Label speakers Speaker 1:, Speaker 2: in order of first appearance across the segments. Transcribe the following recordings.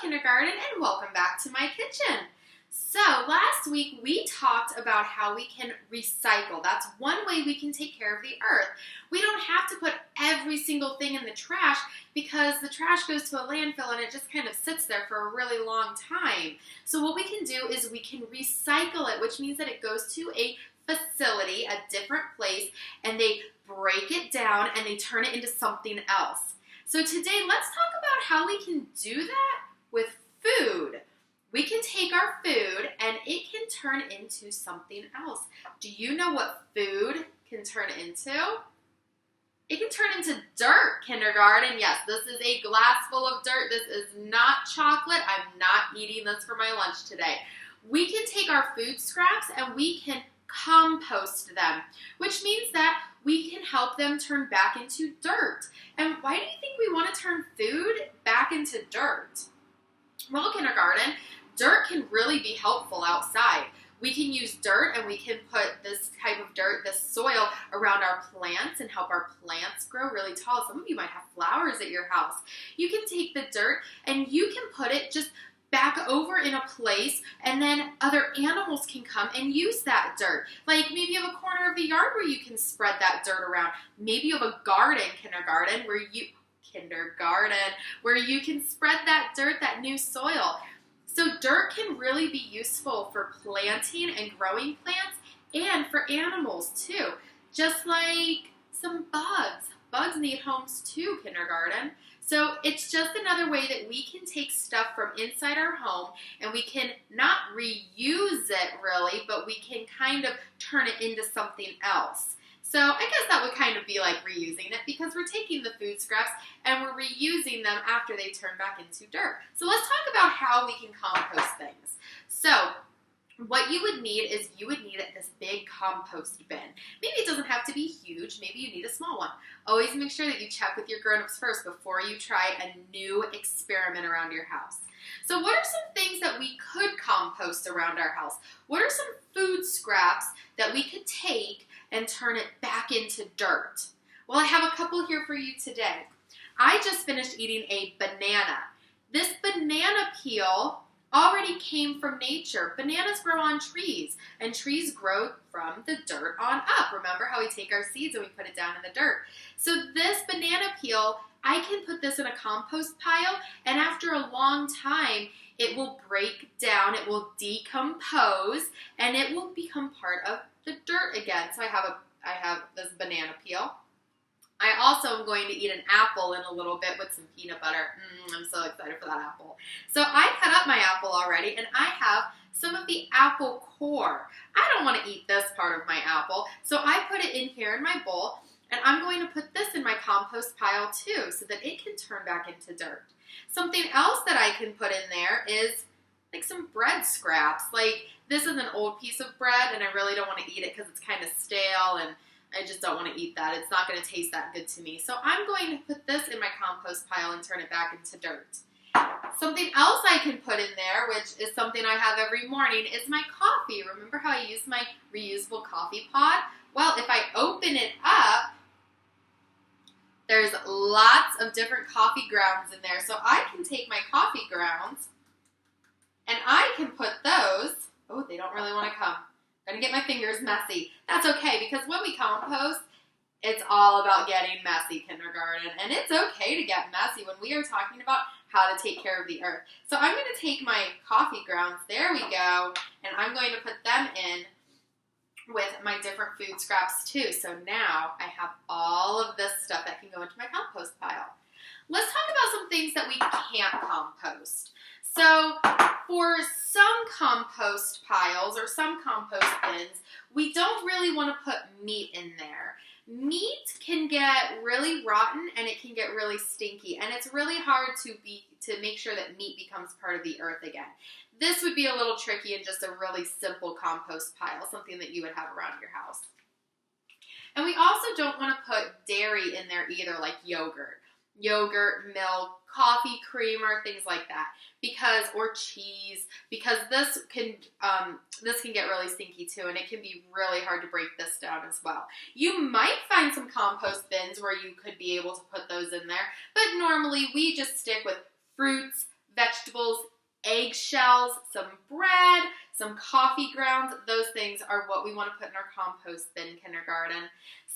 Speaker 1: kindergarten, and welcome back to my kitchen. So last week we talked about how we can recycle. That's one way we can take care of the earth. We don't have to put every single thing in the trash because the trash goes to a landfill and it just kind of sits there for a really long time. So what we can do is we can recycle it, which means that it goes to a facility, a different place, and they break it down and they turn it into something else. So today, let's talk about how we can do that with food. We can take our food and it can turn into something else. Do you know what food can turn into? It can turn into dirt, kindergarten. Yes, this is a glass full of dirt. This is not chocolate. I'm not eating this for my lunch today. We can take our food scraps and we can compost them, which means that we can help them turn back into dirt. And why do you think we want to turn food back into dirt? Well, kindergarten, dirt can really be helpful outside. We can use dirt and we can put this type of dirt, this soil, around our plants and help our plants grow really tall. Some of you might have flowers at your house. You can take the dirt and you can put it just back over in a place, and then other animals can come and use that dirt. Like maybe you have a corner of the yard where you can spread that dirt around. Maybe you have a garden, kindergarten, where you can spread that dirt, that new soil. So dirt can really be useful for planting and growing plants and for animals too. Just like some bugs. Bugs need homes too, kindergarten. So it's just another way that we can take stuff from inside our home and we can not reuse it really, but we can kind of turn it into something else. So I guess that would kind of be like reusing it because we're taking the food scraps and we're reusing them after they turn back into dirt. So let's talk about how we can compost things. So what you would need is you would need this big compost bin. Maybe it doesn't have to be huge. Maybe you need a small one. Always make sure that you check with your grown-ups first before you try a new experiment around your house. So what are some things that we could compost around our house? What are some food scraps that we could take and turn it back into dirt? Well, I have a couple here for you today. I just finished eating a banana. This banana peel already came from nature. Bananas grow on trees, and trees grow from the dirt on up. Remember how we take our seeds and we put it down in the dirt? So this banana peel, I can put this in a compost pile, and after a long time, it will break down, it will decompose, and it will become part of the dirt again. So I have this banana peel. I also am going to eat an apple in a little bit with some peanut butter. I'm so excited for that apple. So I cut up my apple already, and I have some of the apple core. I don't want to eat this part of my apple, so I put it in here in my bowl, and I'm going to put this in my compost pile too, so that it can turn back into dirt. Something else that I can put in there is like some bread scraps. Like this is an old piece of bread, and I really don't want to eat it because it's kind of stale, and I just don't want to eat that. It's not going to taste that good to me. So I'm going to put this in my compost pile and turn it back into dirt. Something else I can put in there, which is something I have every morning, is my coffee. Remember how I use my reusable coffee pot? Well, if I open it up, there's lots of different coffee grounds in there. So I can take my coffee grounds and I can put those, oh, they don't really want to come. I'm going to get my fingers messy. That's okay, because when we compost, it's all about getting messy, kindergarten. And it's okay to get messy when we are talking about how to take care of the earth. So I'm going to take my coffee grounds, there we go, and I'm going to put them in with my different food scraps too. So now I have all of this stuff that can go into my compost pile. Let's talk about some things that we can't compost. So for some compost piles or some compost bins, we don't really want to put meat in there. Meat can get really rotten and it can get really stinky, and it's really hard to make sure that meat becomes part of the earth again. This would be a little tricky in just a really simple compost pile, something that you would have around your house. And we also don't want to put dairy in there either, like yogurt, milk, coffee creamer, things like that, or cheese, because this can get really stinky too, and it can be really hard to break this down as well. You might find some compost bins where you could be able to put those in there, but normally we just stick with fruits, vegetables, vegetables, eggshells, some bread, some coffee grounds. Those things are what we want to put in our compost bin, kindergarten.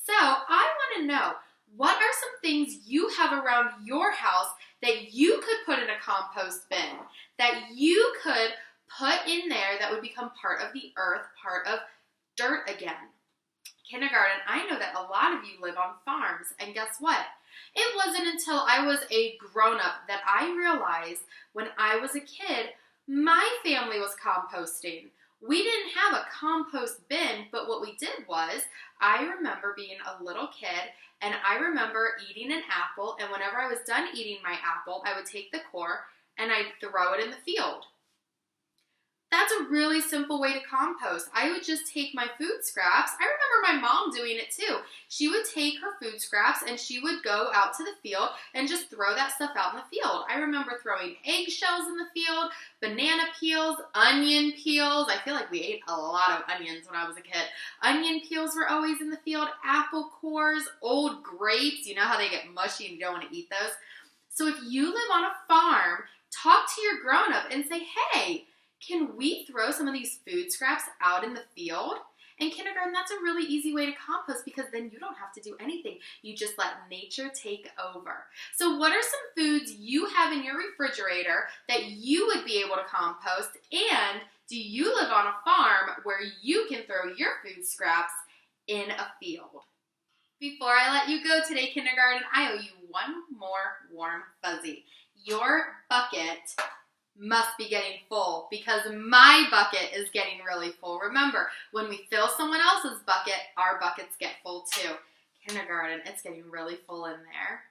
Speaker 1: So I want to know, what are some things you have around your house that you could put in a compost bin, that you could put in there that would become part of the earth, part of dirt again? Kindergarten, I know that a lot of you live on farms, and guess what? It wasn't until I was a grown-up that I realized when I was a kid, my family was composting. We didn't have a compost bin, but what we did was, I remember being a little kid, and I remember eating an apple, and whenever I was done eating my apple, I would take the core and I'd throw it in the field. That's a really simple way to compost. I would just take my food scraps. I remember my mom doing it too. She would take her food scraps and she would go out to the field and just throw that stuff out in the field. I remember throwing eggshells in the field, banana peels, onion peels. I feel like we ate a lot of onions when I was a kid. Onion peels were always in the field, apple cores, old grapes. You know how they get mushy and you don't want to eat those? So if you live on a farm, talk to your grown-up and say, hey, can we throw some of these food scraps out in the field? And kindergarten, that's a really easy way to compost because then you don't have to do anything. You just let nature take over. So what are some foods you have in your refrigerator that you would be able to compost? And do you live on a farm where you can throw your food scraps in a field? Before I let you go today, kindergarten, I owe you one more warm fuzzy. Your bucket must be getting full because my bucket is getting really full. Remember, when we fill someone else's bucket, our buckets get full too. Kindergarten, it's getting really full in there.